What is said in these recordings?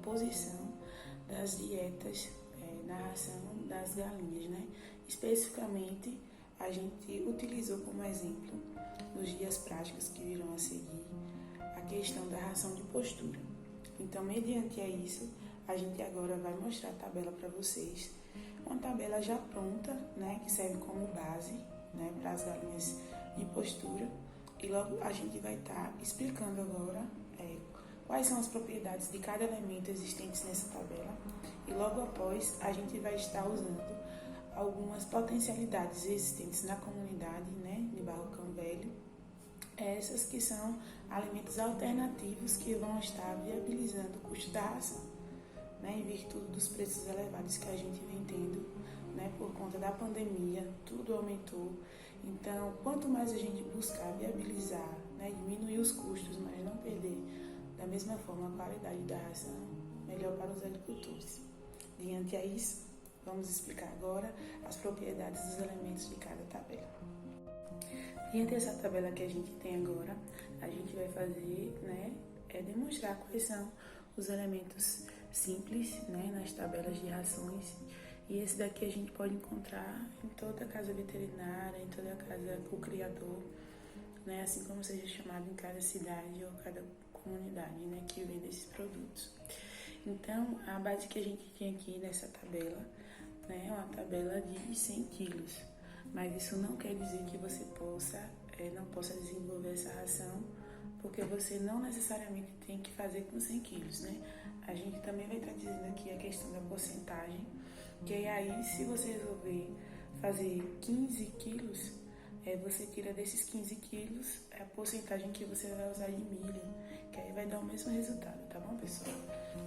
composição das dietas na ração das galinhas, né? Especificamente, a gente utilizou como exemplo, nos dias práticos que virão a seguir, a questão da ração de postura. Então, mediante isso, a gente agora vai mostrar a tabela para vocês, uma tabela já pronta, né, que serve como base, né, para as galinhas de postura, e logo a gente vai estar explicando agora quais são as propriedades de cada elemento existentes nessa tabela, e logo após a gente vai estar usando algumas potencialidades existentes na comunidade, né, de Barrocão Velho, essas que são alimentos alternativos que vão estar viabilizando o custo da ração, né, em virtude dos preços elevados que a gente vem tendo, né, por conta da pandemia, tudo aumentou. Então, quanto mais a gente buscar viabilizar, né, diminuir os custos, mas não perder da mesma forma a qualidade da ração, melhor para os agricultores. Diante a isso, vamos explicar agora as propriedades dos elementos de cada tabela. Diante dessa tabela que a gente tem agora, a gente vai fazer, né, demonstrar quais são os elementos simples, né, nas tabelas de rações. E esse daqui a gente pode encontrar em toda a casa veterinária, em toda a casa do criador, né, assim como seja chamado em cada cidade ou cada comunidade, né, que vende esses produtos. Então, a base que a gente tem aqui nessa tabela, né, é uma tabela de 100 quilos. Mas isso não quer dizer que você não possa desenvolver essa ração, porque você não necessariamente tem que fazer com 100 quilos, né? A gente também vai estar dizendo aqui a questão da porcentagem, que aí se você resolver fazer 15 quilos, você tira desses 15 quilos a porcentagem que você vai usar de milho, que aí vai dar o mesmo resultado, tá bom, pessoal?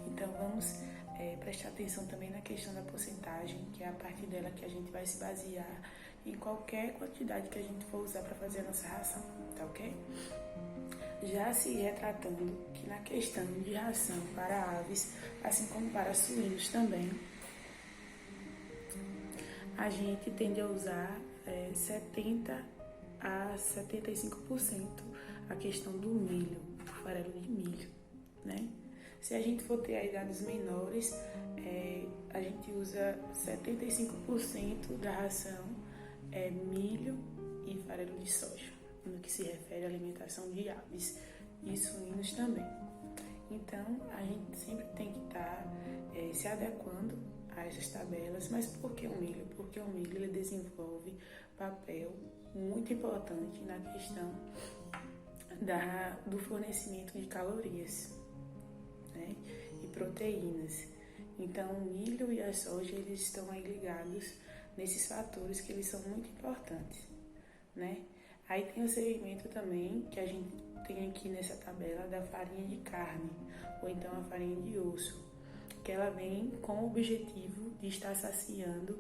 Então vamos prestar atenção também na questão da porcentagem, que é a partir dela que a gente vai se basear em qualquer quantidade que a gente for usar para fazer a nossa ração, tá ok? Já se retratando que na questão de ração para aves, assim como para suínos também, a gente tende a usar 70 a 75% a questão do milho, do farelo de milho, né? Se a gente for ter aí dados menores, a gente usa 75% da ração milho e farelo de soja, no que se refere à alimentação de aves e suínos também. Então, a gente sempre tem que estar se adequando a essas tabelas. Mas por que o milho? Porque o milho ele desenvolve papel muito importante na questão do fornecimento de calorias, né, e proteínas. Então, o milho e a soja eles estão aí ligados nesses fatores que eles são muito importantes, né? Aí tem o segmento também que a gente tem aqui nessa tabela da farinha de carne, ou então a farinha de osso, que ela vem com o objetivo de estar saciando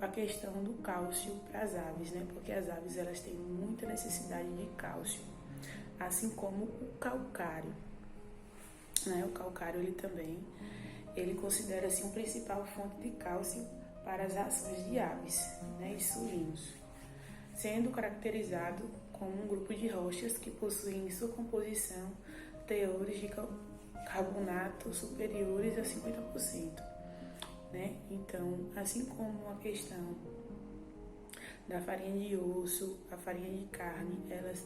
a questão do cálcio para as aves, né? Porque as aves elas têm muita necessidade de cálcio, assim como o calcário, né? O calcário ele considera-se um principal fonte de cálcio para as rações de aves, né, e suínos, sendo caracterizado como um grupo de rochas que possuem em sua composição teores de carbonato superiores a 50%, né? Então, assim como a questão da farinha de osso, a farinha de carne, elas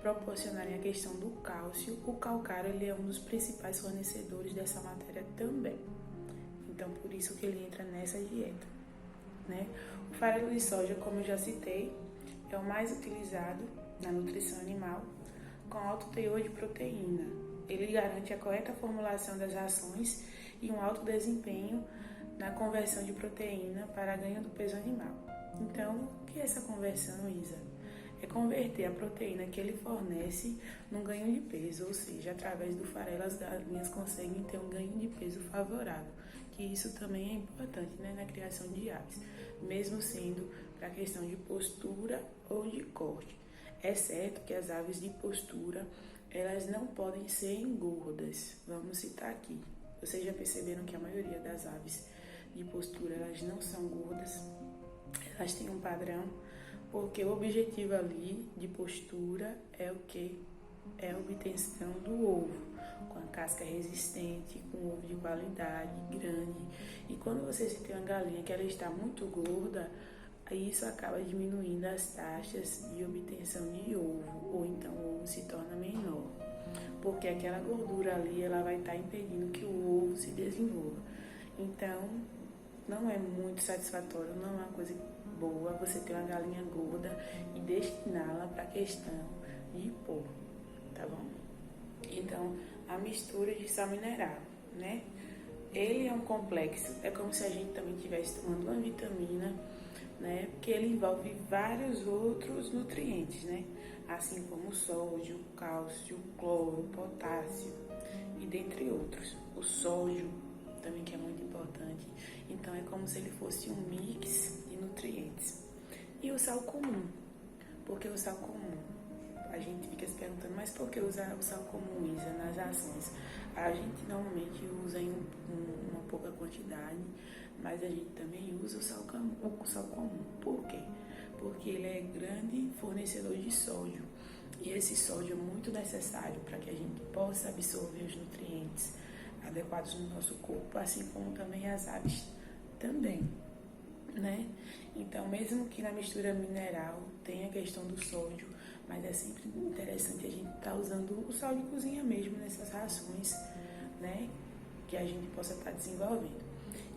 proporcionarem a questão do cálcio, o calcário ele é um dos principais fornecedores dessa matéria também. Então, por isso que ele entra nessa dieta, né? O farelo de soja, como eu já citei, é o mais utilizado na nutrição animal, com alto teor de proteína. Ele garante a correta formulação das rações e um alto desempenho na conversão de proteína para ganho do peso animal. Então, o que é essa conversão, Isa? É converter a proteína que ele fornece num ganho de peso, ou seja, através do farelo as galinhas conseguem ter um ganho de peso favorável, que isso também é importante, né, na criação de aves, mesmo sendo para a questão de postura ou de corte. É certo que as aves de postura, elas não podem ser engordas. Vamos citar aqui. Vocês já perceberam que a maioria das aves de postura, elas não são gordas, elas têm um padrão, porque o objetivo ali de postura é o quê? é a obtenção do ovo, com a casca resistente, com ovo de qualidade, grande. E quando você tem uma galinha que ela está muito gorda, isso acaba diminuindo as taxas de obtenção de ovo, ou então o ovo se torna menor, porque aquela gordura ali ela vai estar impedindo que o ovo se desenvolva. Então, não é muito satisfatório, não é uma coisa boa você ter uma galinha gorda e destiná-la para a questão de porco, tá bom? Então, a mistura de sal mineral, né? Ele é um complexo, é como se a gente também estivesse tomando uma vitamina, né? Porque ele envolve vários outros nutrientes, né? Assim como o sódio, cálcio, cloro, potássio e dentre outros. O sódio também, que é muito importante. Então é como se ele fosse um mix de nutrientes. E o sal comum. Por que o sal comum? A gente fica se perguntando, mas por que usar o sal comum, Isa, nas ações? A gente normalmente usa em uma pouca quantidade, mas a gente também usa o sal comum. Por quê? Porque ele é grande fornecedor de sódio. E esse sódio é muito necessário para que a gente possa absorver os nutrientes adequados no nosso corpo, assim como também as aves também, né? Então, mesmo que na mistura mineral tenha a questão do sódio, mas é sempre interessante a gente estar usando o sal de cozinha mesmo nessas rações, né? Que a gente possa estar desenvolvendo.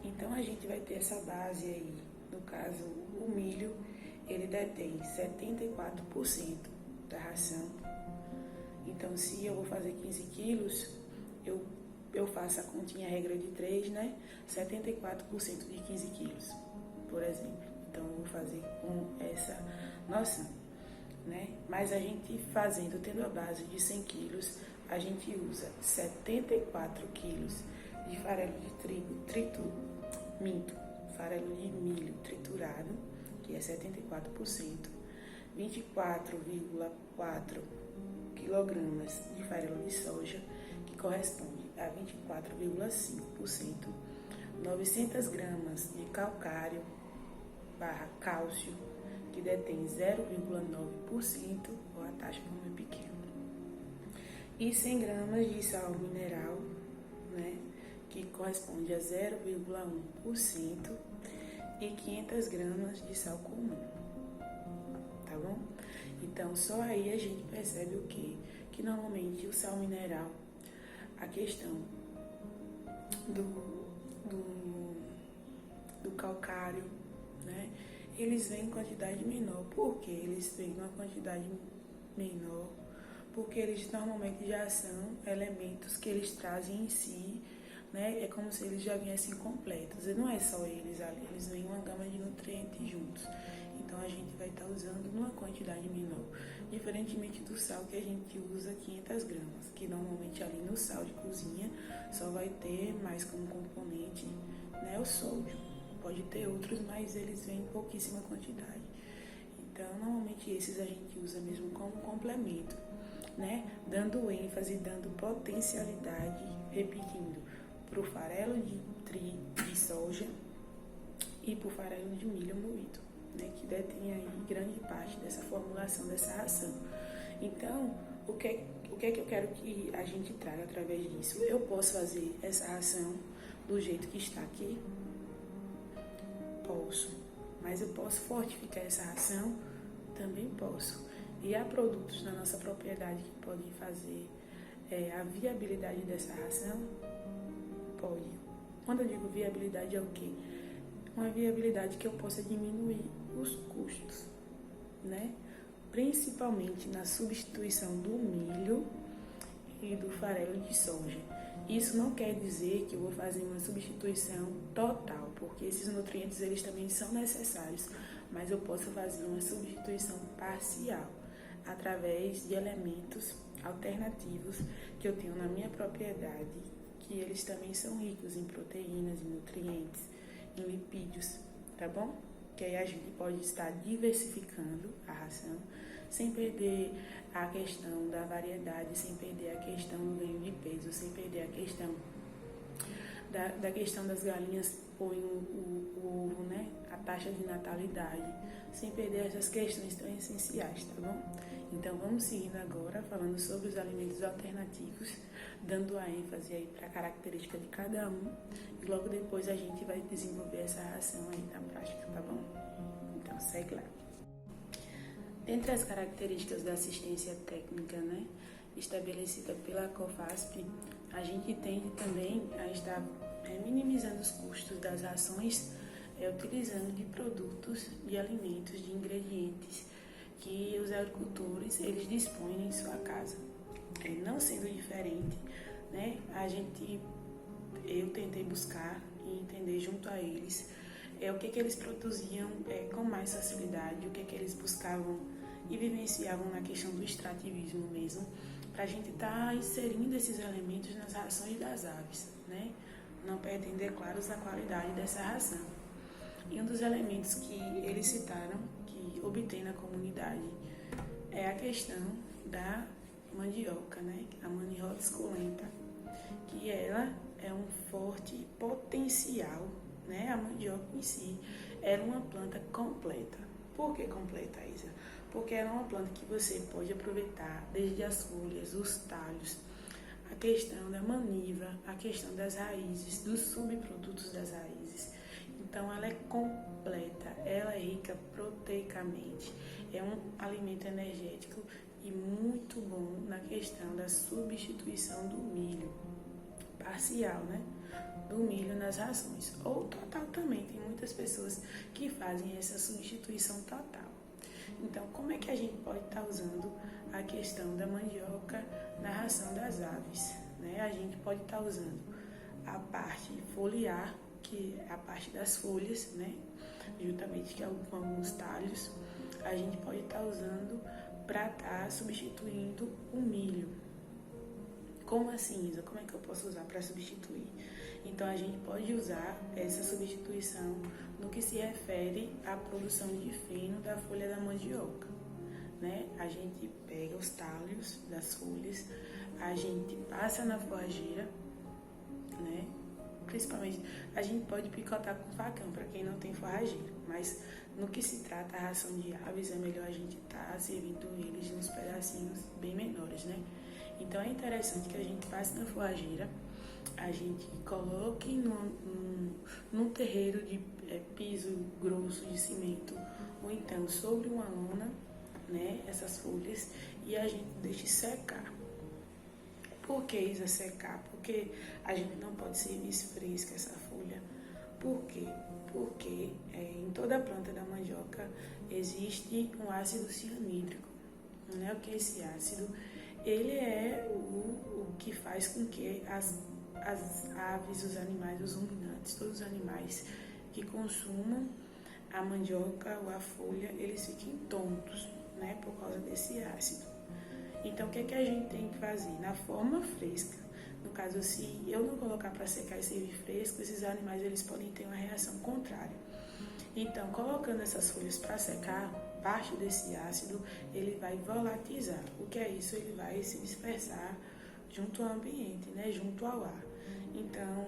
Então, a gente vai ter essa base aí, no caso, o milho, ele detém 74% da ração. Então, se eu vou fazer 15 quilos, eu faço a continha, a regra de 3, né? 74% de 15 quilos, por exemplo. Então, eu vou fazer com essa noção, né? Mas a gente fazendo, tendo a base de 100 quilos, a gente usa 74 quilos de farelo de trigo, farelo de milho triturado, que é 74%, 24,4 quilogramas de farelo de soja, que corresponde a 24,5%, 900 gramas de calcário / cálcio, que detém 0,9%, ou a taxa como é pequena, e 100 gramas de sal mineral, né, que corresponde a 0,1%, e 500 gramas de sal comum, tá bom? Então, só aí a gente percebe o quê? Que normalmente o sal mineral, a questão do calcário, né? Eles vêm em quantidade menor. Por que eles vêm em uma quantidade menor? Porque eles normalmente já são elementos que eles trazem em si, né? É como se eles já viessem completos. E não é só eles ali, eles vêm uma gama de nutrientes juntos. Então a gente vai estar usando numa quantidade menor. Diferentemente do sal que a gente usa 500 gramas, que normalmente ali no sal de cozinha só vai ter mais como componente, né, o sódio. Pode ter outros, mas eles vêm em pouquíssima quantidade. Então, normalmente esses a gente usa mesmo como complemento, né? Dando ênfase, dando potencialidade, repetindo, para o farelo de soja e para o farelo de milho moído, né? Que detém aí grande parte dessa formulação dessa ração. Então, o que é que eu quero que a gente traga através disso? Eu posso fazer essa ração do jeito que está aqui? Posso. Mas eu posso fortificar essa ração? Também posso. E há produtos na nossa propriedade que podem fazer a viabilidade dessa ração? Pode. Quando eu digo viabilidade, é o quê? Uma viabilidade que eu possa diminuir os custos, né? Principalmente na substituição do milho e do farelo de soja. Isso não quer dizer que eu vou fazer uma substituição total, porque esses nutrientes eles também são necessários, mas eu posso fazer uma substituição parcial através de elementos alternativos que eu tenho na minha propriedade, que eles também são ricos em proteínas, em nutrientes, em lipídios, tá bom? Que aí a gente pode estar diversificando a ração, sem perder a questão da variedade, sem perder a questão do ganho de peso, sem perder a questão da questão das galinhas põem o ovo, né? A taxa de natalidade, sem perder essas questões tão essenciais, tá bom? Então vamos seguindo agora, falando sobre os alimentos alternativos, dando a ênfase aí para a característica de cada um, e logo depois a gente vai desenvolver essa ração aí na prática, tá bom? Então segue lá. Dentre as características da assistência técnica, né, estabelecida pela COFASP, a gente tende também a estar minimizando os custos das rações, utilizando de produtos, de alimentos, de ingredientes que os agricultores eles dispõem em sua casa. Não sendo diferente, né, eu tentei buscar e entender junto a eles o que eles produziam com mais facilidade, o que eles buscavam e vivenciavam na questão do extrativismo mesmo, para a gente estar inserindo esses elementos nas rações das aves, né? Não perdendo, é claro, a qualidade dessa ração. E um dos elementos que eles citaram, que obtém na comunidade, é a questão da mandioca, né? A Manihot esculenta, que ela é um forte potencial, né? A mandioca em si era uma planta completa. Por que completa, Isa? Porque ela é uma planta que você pode aproveitar desde as folhas, os talhos, a questão da maniva, a questão das raízes, dos subprodutos das raízes. Então ela é completa, ela é rica proteicamente, é um alimento energético e muito bom na questão da substituição do milho, parcial, né? Do milho nas rações, ou total também, tem muitas pessoas que fazem essa substituição total. Então, como é que a gente pode estar usando a questão da mandioca na ração das aves, né? A gente pode estar usando a parte foliar, que é a parte das folhas, né? Juntamente com alguns talhos, a gente pode estar usando para estar substituindo o milho. Como assim, Isa? Como é que eu posso usar para substituir? Então, a gente pode usar essa substituição no que se refere à produção de feno da folha da mandioca, né? A gente pega os talhos das folhas, a gente passa na forrageira, né? Principalmente, a gente pode picotar com facão, para quem não tem forrageira, mas no que se trata a ração de aves, é melhor a gente estar servindo eles nos pedacinhos bem menores, né? Então, é interessante que a gente passe na forrageira, a gente coloque num terreiro de piso grosso de cimento, ou então sobre uma lona, né, essas folhas, e a gente deixe secar. Por que isso secar? Porque a gente não pode servir fresca essa folha. Por quê? Porque em toda a planta da mandioca existe um ácido cianídrico, né? O que é esse ácido? Ele é o que faz com que as aves, os animais, os ruminantes, todos os animais que consumam a mandioca ou a folha, eles fiquem tontos, né, por causa desse ácido. Então, o que é que a gente tem que fazer? Na forma fresca, no caso, se eu não colocar para secar e servir fresco, esses animais eles podem ter uma reação contrária. Então, colocando essas folhas para secar, parte desse ácido ele vai volatilizar. O que é isso? Ele vai se dispersar junto ao ambiente, né, junto ao ar. Então,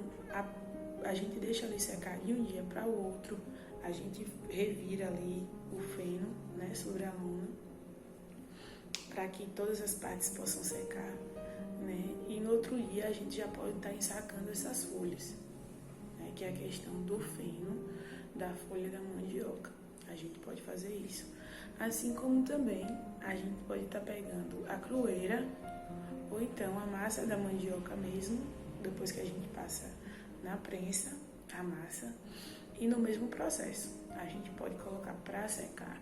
a gente deixa ali secar de um dia para o outro, a gente revira ali o feno, né, sobre a lona, para que todas as partes possam secar, né, e no outro dia a gente já pode estar ensacando essas folhas, né, que é a questão do feno da folha da mandioca. A gente pode fazer isso. Assim como também a gente pode estar pegando a crueira ou então a massa da mandioca mesmo, depois que a gente passa na prensa a massa, e no mesmo processo a gente pode colocar para secar,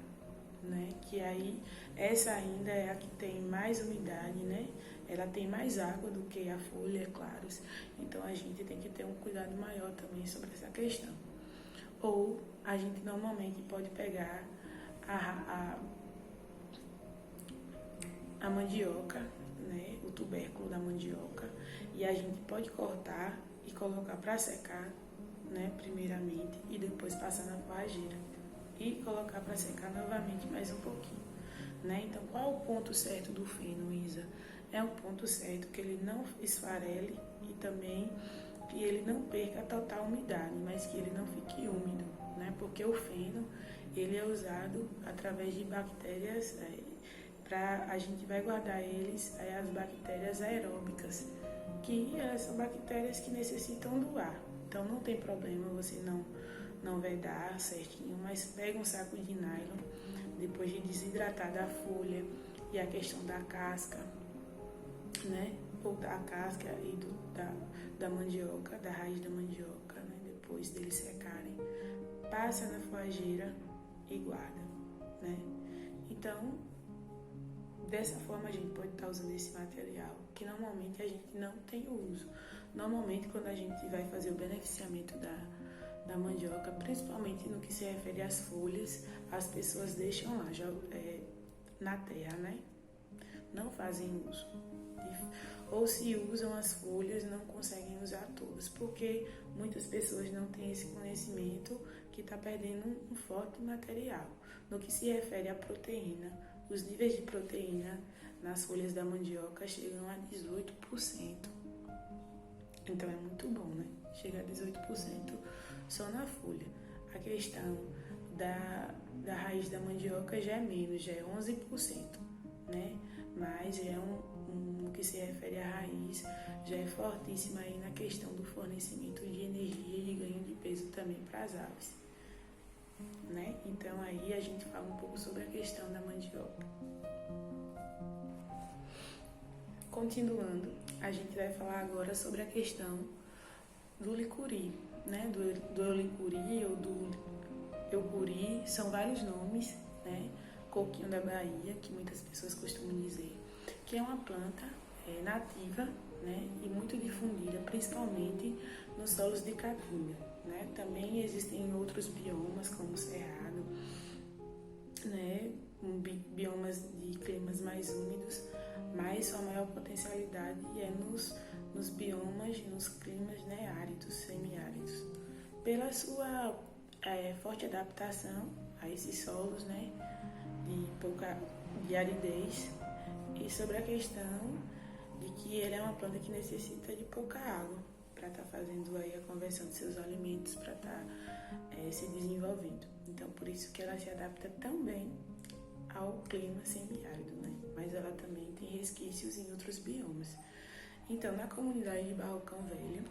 né? Que aí essa ainda é a que tem mais umidade, né? Ela tem mais água do que a folha, é claro. Então a gente tem que ter um cuidado maior também sobre essa questão. Ou a gente normalmente pode pegar a mandioca, né, o tubérculo da mandioca, e a gente pode cortar e colocar para secar, né, primeiramente, e depois passar na forrageira e colocar para secar novamente mais um pouquinho, né? Então, qual é o ponto certo do feno, Isa? É um ponto certo que ele não esfarele e também que que ele não perca a total umidade, mas que ele não fique úmido, né? Porque o feno, ele é usado através de bactérias, a gente vai guardar eles, as bactérias aeróbicas, que são bactérias que necessitam do ar. Então não tem problema você não vedar certinho, mas pega um saco de nylon, depois de desidratar da folha e a questão da casca, né? Ou da casca e da mandioca, da raiz da mandioca, né? Depois deles secarem, passa na forrageira e guarda, né? Então, dessa forma a gente pode estar usando esse material, que normalmente a gente não tem uso. Normalmente quando a gente vai fazer o beneficiamento da mandioca, principalmente no que se refere às folhas, as pessoas deixam lá na terra, né? Não fazem uso. Ou se usam as folhas, não conseguem usar todas, porque muitas pessoas não têm esse conhecimento que está perdendo um forte material. No que se refere à proteína, os níveis de proteína nas folhas da mandioca chegam a 18%. Então é muito bom, né? Chega a 18% só na folha. A questão da raiz da mandioca já é menos, já é 11%, né? Mas é no que se refere à raiz, já é fortíssima aí na questão do fornecimento de energia e de ganho de peso também para as aves, né? Então aí a gente fala um pouco sobre a questão da mandioca. Continuando, a gente vai falar agora sobre a questão do licuri, né? Do licuri ou do eucuri, são vários nomes, né? Coquinho da Bahia, que muitas pessoas costumam dizer, que é uma planta nativa, né? E muito difundida, principalmente nos solos de caatinga, né? Também existem outros biomas, como o cerrado, né? Biomas de climas mais úmidos, mas sua maior potencialidade é nos biomas, nos climas, né, áridos, semiáridos. Pela sua forte adaptação a esses solos, né, de aridez, e sobre a questão de que ele é uma planta que necessita de pouca água para estar fazendo aí a conversão de seus alimentos, para estar se desenvolvendo. Então, por isso que ela se adapta tão bem ao clima semiárido, né? Mas ela também tem resquícios em outros biomas. Então, na comunidade de Barrocão Velho,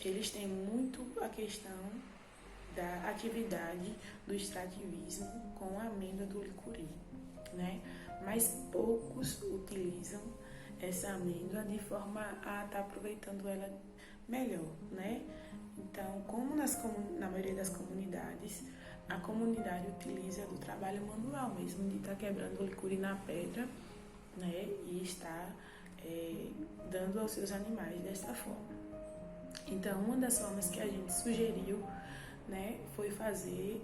eles têm muito a questão da atividade do extrativismo com a amêndoa do licuri, né? Mas poucos utilizam essa amêndoa de forma a estar aproveitando ela melhor, né? Então, como na maioria das comunidades, a comunidade utiliza do trabalho manual mesmo, de estar quebrando o licuri na pedra, né? E estar dando aos seus animais dessa forma. Então, uma das formas que a gente sugeriu, né, foi fazer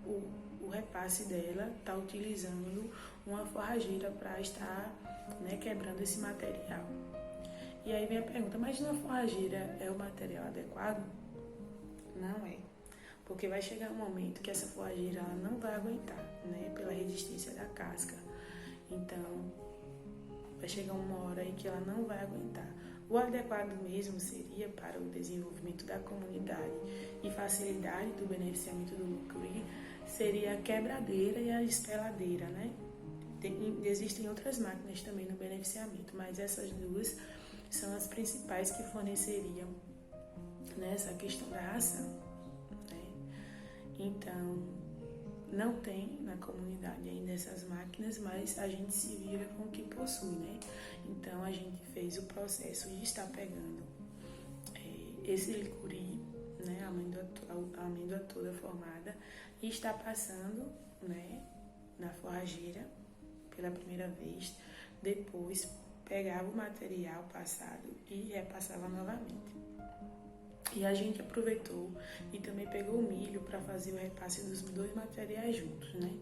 o repasse dela, tá utilizando uma forrageira para estar, né, quebrando esse material. E aí vem a pergunta, mas uma forrageira é o material adequado? Não é, porque vai chegar um momento que essa forrageira ela não vai aguentar, né, pela resistência da casca. Então, vai chegar uma hora aí que ela não vai aguentar. O adequado mesmo seria para o desenvolvimento da comunidade e facilidade do beneficiamento do licuri, seria a quebradeira e a espeladeira, né? Existem outras máquinas também no beneficiamento, mas essas duas são as principais que forneceriam nessa questão da ração, né? Então, não tem na comunidade ainda essas máquinas, mas a gente se vira com o que possui, né? Então, a gente fez o processo de estar pegando esse licuri, né, a amêndoa toda formada, e está passando, né, na forrageira pela primeira vez, depois pegava o material passado e repassava novamente. E a gente aproveitou e também pegou o milho para fazer o repasse dos dois materiais juntos, né?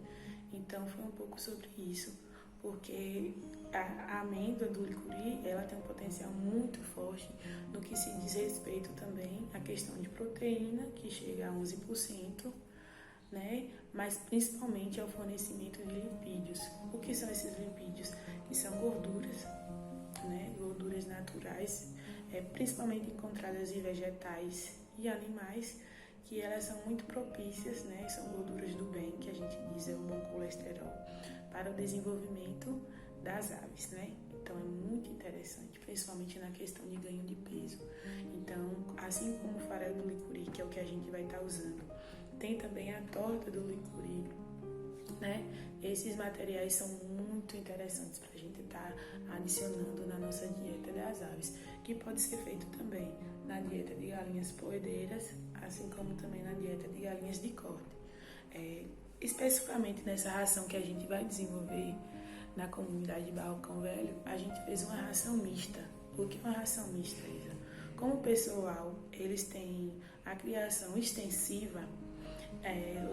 Então foi um pouco sobre isso, porque a amêndoa do licuri, ela tem um potencial muito forte no que se diz respeito também à questão de proteína, que chega a 11%, né? Mas principalmente ao fornecimento de lipídios. O que são esses lipídios? Que são gorduras, né? Gorduras naturais, principalmente encontradas em vegetais e animais, que elas são muito propícias, né? São gorduras do bem, que a gente diz é o bom colesterol, para o desenvolvimento das aves, né? Então é muito interessante, principalmente na questão de ganho de peso. Então, assim como o farelo do licuri, que é o que a gente vai estar usando, tem também a torta do licuri, né? Esses materiais são muito interessantes para a gente estar adicionando na nossa dieta das aves, que pode ser feito também na dieta de galinhas poedeiras, assim como também na dieta de galinhas de corte. Especificamente nessa ração que a gente vai desenvolver na comunidade de Barrocão Velho, a gente fez uma ração mista. O que é uma ração mista, Isa? Como o pessoal, eles têm a criação extensiva,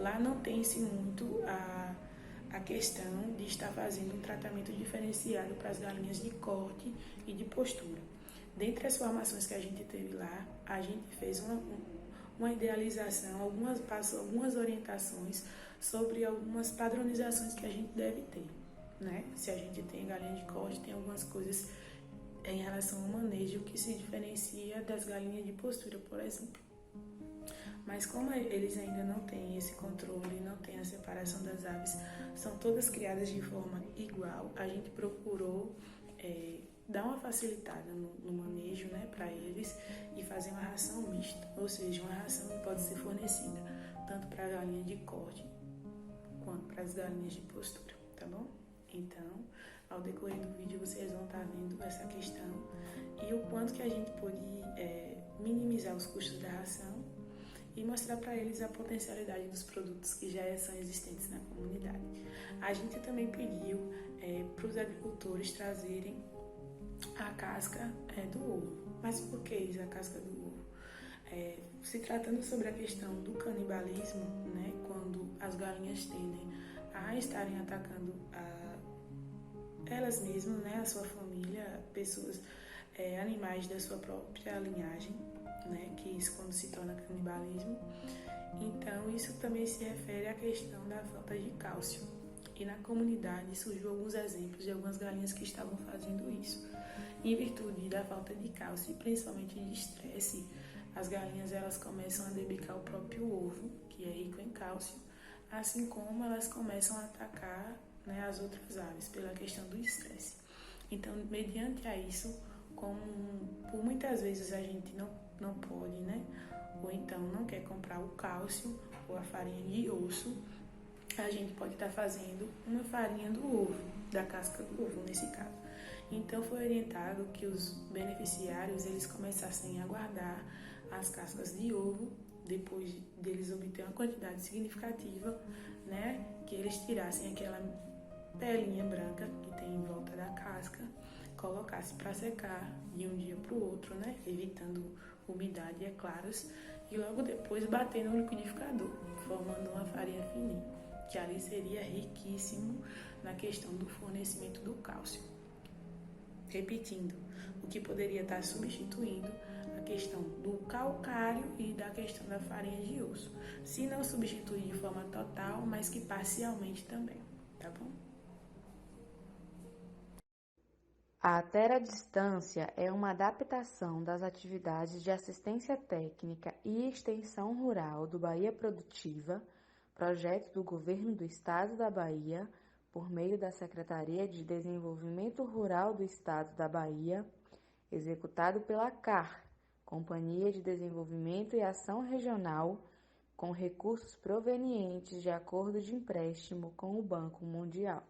lá não tem-se muito a questão de estar fazendo um tratamento diferenciado para as galinhas de corte e de postura. Dentre as formações que a gente teve lá, a gente fez uma idealização, passou algumas orientações sobre algumas padronizações que a gente deve ter, né? Se a gente tem galinha de corte, tem algumas coisas em relação ao manejo que se diferencia das galinhas de postura, por exemplo. Mas como eles ainda não têm esse controle, não têm a separação das aves, são todas criadas de forma igual, a gente procurou dar uma facilitada no manejo, né, para eles e fazer uma ração mista, ou seja, uma ração que pode ser fornecida tanto para a galinha de corte quanto para as galinhas de postura, tá bom? Então, ao decorrer do vídeo vocês vão estar vendo essa questão e o quanto que a gente pode minimizar os custos da ração e mostrar para eles a potencialidade dos produtos que já são existentes na comunidade. A gente também pediu para os agricultores trazerem a casca do ovo. Mas por que isso, a casca do ovo? Se tratando sobre a questão do canibalismo, né, quando as galinhas tendem a estarem atacando elas mesmas, né, a sua família, pessoas, animais da sua própria linhagem, né, que isso quando se torna canibalismo. Então isso também se refere à questão da falta de cálcio. E na comunidade surgiu alguns exemplos de algumas galinhas que estavam fazendo isso. Em virtude da falta de cálcio e principalmente de estresse, as galinhas elas começam a debicar o próprio ovo, que é rico em cálcio, assim como elas começam a atacar, né, as outras aves pela questão do estresse. Então, mediante a isso, como por muitas vezes a gente não pode, né, ou então não quer comprar o cálcio ou a farinha de osso, a gente pode estar fazendo uma farinha do ovo, da casca do ovo nesse caso. Então foi orientado que os beneficiários eles começassem a guardar as cascas de ovo, depois deles obter uma quantidade significativa, né, que eles tirassem aquela pelinha branca que tem em volta da casca, colocasse para secar de um dia para o outro, né, evitando umidade, é claro, e logo depois bater no liquidificador, formando uma farinha fininha, que ali seria riquíssimo na questão do fornecimento do cálcio. Repetindo, o que poderia estar substituindo a questão do calcário e da questão da farinha de osso. Se não substituir de forma total, mas que parcialmente também, tá bom? A Teradistância é uma adaptação das atividades de assistência técnica e extensão rural do Bahia Produtiva, projeto do Governo do Estado da Bahia, por meio da Secretaria de Desenvolvimento Rural do Estado da Bahia, executado pela CAR, Companhia de Desenvolvimento e Ação Regional, com recursos provenientes de acordo de empréstimo com o Banco Mundial.